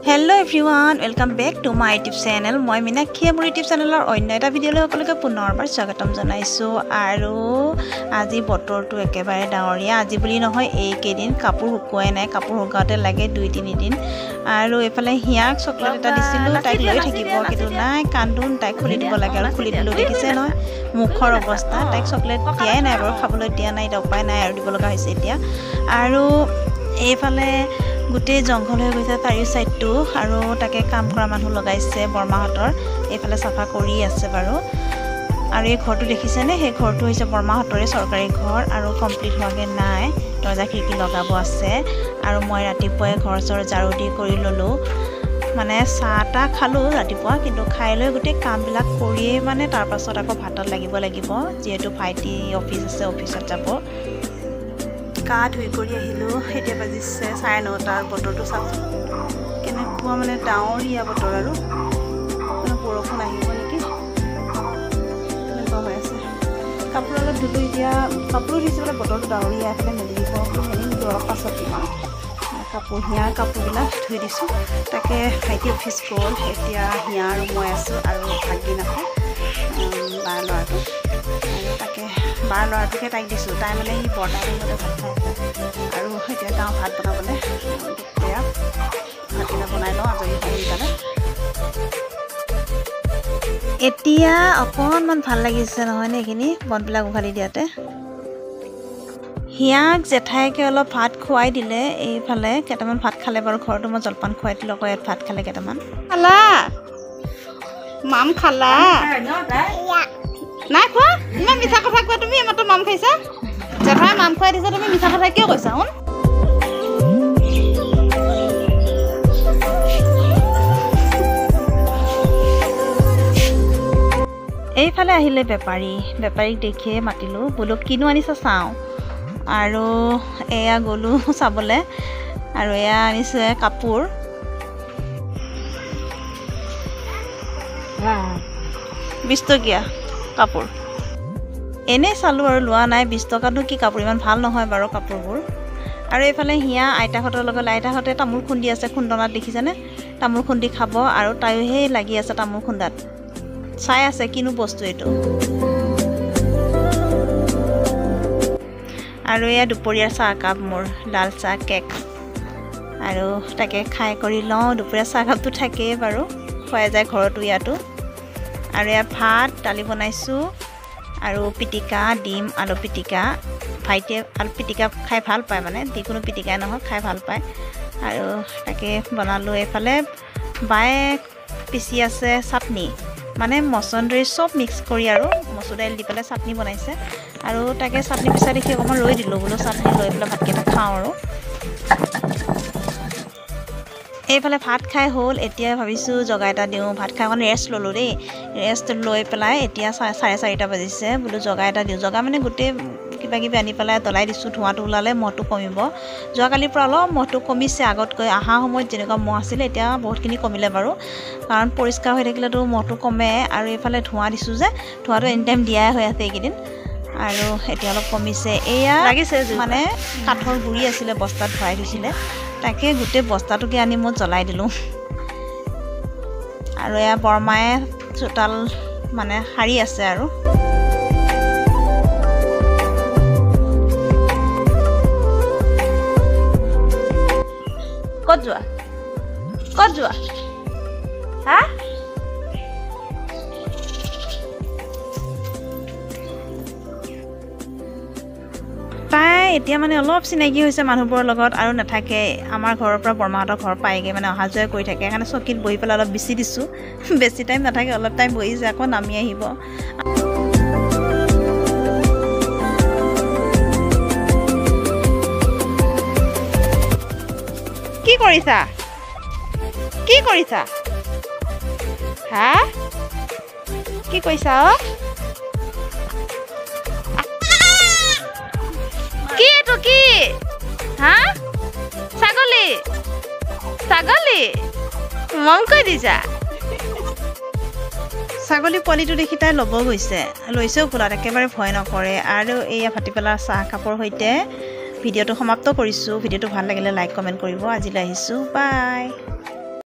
Hello everyone, welcome back to my YouTube channel. মই মিনাক্ষী মোৰ YouTube চেনেলৰ অন্য এটা ভিডিঅ'লৈ সকলোকে পুনৰবাৰ স্বাগতম জনাইছো আৰু আজি বতৰটো একেবাৰে ডাৱৰীয়া আজি বুলি নহয় এই কেইদিন কাপোৰ শুকুৱাই নাই কাপোৰ শুকাওতে লাগে 2-3 দিন আৰু এফালে হিয়াক চকলেট এটা দিছিলো তাই লৈ থাকিব কিন্তু নাই কান্দুন তাই খুলি দিব লাগে আৰু খুলি দিলো দেখিছে নহয় মুখৰ অৱস্থা তাইক চকলেট দিয়াই নাই বাৰু খাবলৈ দিয়া নাই এটা উপায় নাই আৰু দিব লগা হৈছে এতিয়া আৰু এইফালে গুটে জংঘল হৈ গৈছে তাৰিও সাইডটো আৰু তাকে কাম কৰা মানুহ লগাইছে বৰমাহতৰ এইফালে সাফা কৰি আছে বাৰু আৰু এই ঘৰটো দেখিছেনে সেই ঘৰটো হৈছে বৰমাহতৰে চৰকাৰী ঘৰ আৰু কমপ্লিট হোৱাগে নাই দৰ্জা খিৰিকী লগাব আছে আৰু মই ৰাতিপুৱাই ঘৰ চৰ ঝাৰু দি কৰি ললো মানে চাহটা খালো ৰাতিপুৱা কিন্তু খাই লৈ গুটে কামবিলাক কৰিয়ে মানে তাৰ পাছত আকৌ ভাতত লাগিব যেহেতু ভাইটি অফিস আছে অফিসত যাব কা ধুই কৰি আহিলো এতিয়া বাজিছে 9:30 বতৰটো চাওক কেনেকুৱা মানে ডাৱৰীয়া বতৰ আৰু মানে বৰষুণ আহিব নেকি এনেকুৱা হৈ আছে কাপোৰ অলপ ধুলো এতিয়া কাপোৰ দিছিলে বতৰটো ডাৱৰীয়া এফালে মেলি দিব মেলি অলপ পাছত দিম কাপোৰ হিয়াৰ কাপোৰবিলাক ধুই দিছোঁ তাকে ভাইটি অফিচ গ'ল এতিয়া হিয়া আৰু মই আছোঁ আৰু ভাগিন আছে বাৰ ল'ৰাটো আৰু তাকে বাৰ ল'ৰাটোকে তাইক দিছোঁ তাই মানে সি বৰ্তা টাইমতে ভাত খাই আছে আৰু এতিয়া যাওঁ ভাত বনাবলৈ দুপৰীয়া ভাতকেইটা বনাই লওঁ আজৰি সোনকালে এতিয়া অকণমান ভাল লাগিছে নহয়নে এইখিনি বনবিলাক উঘালি দিয়াতে হিয়াক জেঠাইকে অলপ ভাত খুৱাই দিলে এইফালে কেইটামান ভাত খালে বাৰু ঘৰটো মই জলপান খুৱাই দিলোঁ আকৌ ইয়াত ভাত খালে কেইটামান খালা মাম খালা নাই খোৱা ইমান মিঠা কথা কোৱা তুমি এইমাত্ৰ মাম খাইছা জেঠাই মাম খুৱাই দিছা তুমি মিঠা কথা কিয় কৈছা শুন এইফালে আহিলে বেপাৰীক দেখিয়ে মাতিলোঁ বোলো কিনো আনিছা চাওঁ আৰু এয়া গ'লোঁ চাবলৈ আৰু এয়া আনিছে কাপোৰ 20 টকীয়া কাপোৰ এনেই চালোঁ আৰু লোৱা নাই 20 টকাটো কি কাপোৰ ইমান ভাল নহয় বাৰু কাপোৰবোৰ আৰু এইফালে হিয়া আইতাহঁতৰ লগত আইতাহঁতে তামোল খুন্দি আছে খুন্দনাত দেখিছেনে তামোল খুন্দি খাব আৰু তাইও সেই লাগি আছে তামোল খুন্দাত চাই আছে কিনো বস্তু এইটো আৰু এয়া দুপৰীয়াৰ চাহ কাপ মোৰ লাল চাহ কেক আৰু তাকে খাই কৰি লওঁ দুপৰীয়া চাহ কাপটো থাকেই বাৰু খুৱাই যায় ঘৰতো ইয়াতো আৰু এয়া ভাত দালি বনাইছোঁ আৰু পিটিকা ডিম আলু পিটিকা ভাইটিয়ে আলু পিটিকা খাই ভাল পায় মানে যিকোনো পিটিকাই নহওক খাই ভাল পায় আৰু তাকে বনালোঁ এইফালে বায়ে পিচি আছে চাটনি মানে মচন্দৰী চব মিক্স কৰি আৰু মচুৰ দাইল দি পেলাই চাটনি বনাইছে আৰু তাকে চাটনি পিচা দেখি অকণমান ৰৈ দিলোঁ বোলো চাটনি লৈ পেলাই ভাতকেইটা খাওঁ আৰু এইফালে ভাত খাই হ'ল এতিয়া ভাবিছোঁ জগা এটা দিওঁ ভাত খাই অকণ ৰেষ্ট ল'লোঁ দেই ৰেষ্ট লৈ পেলাই এতিয়া 4:30 বাজিছে বোলো জগা এটা দিওঁ জগা মানে গোটেই কিবা কিবি আনি পেলাই দলাই দিছোঁ ধোঁৱাটো ওলালে মহটো কমিব যোৱাকালিৰ পৰা অলপ মহটো কমিছে আগতকৈ অহা সময়ত যেনেকুৱা মহ আছিলে এতিয়া বহুতখিনি কমিলে বাৰু কাৰণ পৰিষ্কাৰ হৈ থাকিলেতো মহটো কমে আৰু এইফালে ধোঁৱা দিছোঁ যে ধোঁৱাটো এনি টাইম দিয়াই হৈ আছে এইকেইদিন আৰু এতিয়া অলপ কমিছে এয়া লাগিছে মানে কাঠৰ গুৰি আছিলে বস্তাত ভৰাই থৈছিলে তাকে গোটেই বস্তাটোকে আনি মই জ্বলাই দিলোঁ আৰু এয়া বৰমায়ে চোতাল মানে সাৰি আছে আৰু ক'ত যোৱা হা তাই এতিয়া মানে অলপ চিনাকি হৈছে মানুহবোৰৰ লগত আৰু নাথাকে আমাৰ ঘৰৰ পৰা বৰমাহঁতৰ ঘৰ পায়গে মানে অহা যোৱা কৰি থাকে সেইকাৰণে চকীত বহি পেলাই অলপ বেছি দিছোঁ বেছি টাইম নাথাকে অলপ টাইম বহিছে আকৌ নামি আহিব কি কৰিছা হা কি কৈছা কি এটো কি হা ছাগলী মং কৈ দিছা ছাগলী পোৱালিটো দেখি তাই ল'ব গৈছে লৈছেও কোলাত একেবাৰে ভয় নকৰে আৰু এয়া ভাটিবেলা চাহ কাপৰ সৈতে ভিডিঅ'টো সমাপ্ত কৰিছোঁ ভিডিঅ'টো ভাল লাগিলে লাইক কমেণ্ট কৰিব আজিলৈ আহিছোঁ বাই